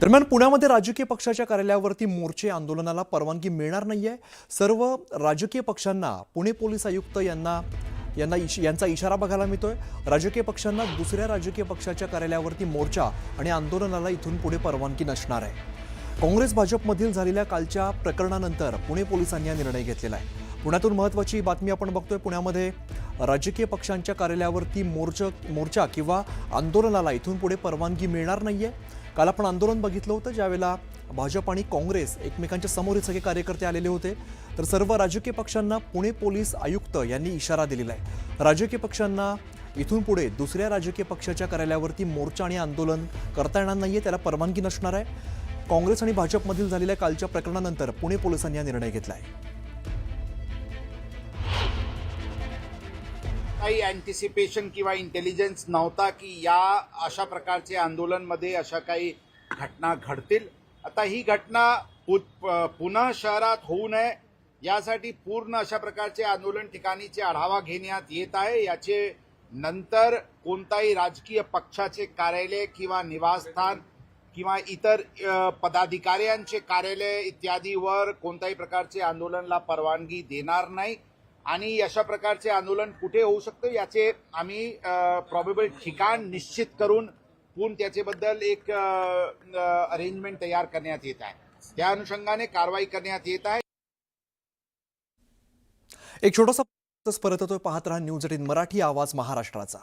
दरम्यान पुण्यामध्ये राजकीय पक्षाच्या कार्यालयावरती मोर्चे आंदोलनाला परवानगी मिळणार नाहीये। सर्व राजकीय पक्षांना पुणे पोलीस आयुक्त यांचा इशारा बघायला मिळतोय। राजकीय पक्षांना दुसऱ्या राजकीय पक्षाच्या कार्यालयावरती मोर्चा आणि आंदोलनाला इथून पुढे परवानगी नसणार आहे। काँग्रेस भाजपमधील झालेल्या कालच्या प्रकरणानंतर पुणे पोलिसांनी हा निर्णय घेतलेला आहे। पुण्यातून महत्त्वाची बातमी आपण बघतोय। पुण्यामध्ये राजकीय पक्षांच्या कार्यालयावरती मोर्चा किंवा आंदोलनाला इथून पुढे परवानगी मिळणार नाहीये। काल आपण आंदोलन बघितलं होतं, ज्यावेळेला भाजप आणि काँग्रेस एकमेकांच्या समोर सगळे कार्यकर्ते आलेले होते। तर सर्व राजकीय पक्षांना पुणे पोलीस आयुक्त यांनी इशारा दिलेला आहे। राजकीय पक्षांना इथून पुढे दुसऱ्या राजकीय पक्षाच्या कार्यालयावरती मोर्चा आणि आंदोलन करता येणार नाहीये, त्याला परवानगी नसणार आहे। काँग्रेस आणि भाजपमधील झालेल्या कालच्या प्रकरणानंतर पुणे पोलिसांनी हा निर्णय घेतला आहे। काही अँटिसिपेशन किंवा इंटेलिजन्स नव्हता की या अशा प्रकारचे आंदोलनमध्ये अशा काही घटना घडतील। आता ही घटना पुन्हा शहरात होऊ नये यासाठी पूर्ण अशा प्रकारचे आंदोलन ठिकाणीचे आढावा घेण्यात येत आहे। याचे नंतर कोणताही राजकीय पक्षाचे कार्यालय किंवा निवासस्थान किंवा इतर पदाधिकाऱ्यांचे कार्यालय इत्यादीवर कोणत्याही प्रकारचे आंदोलनाला परवानगी देणार नाही। आणि अशा प्रकारचे आंदोलन कुठे होऊ शकतं याचे आम्ही प्रॉबेबल ठिकाण निश्चित करून पुन्हा त्याच्याबद्दल एक अरेंजमेंट तयार करण्यात येत आहे। त्या अनुषंगाने कारवाई करण्यात येत आहे। एक छोटासा परत येतोय, पाहत रहा न्यूज 18 मराठी, आवाज महाराष्ट्राचा।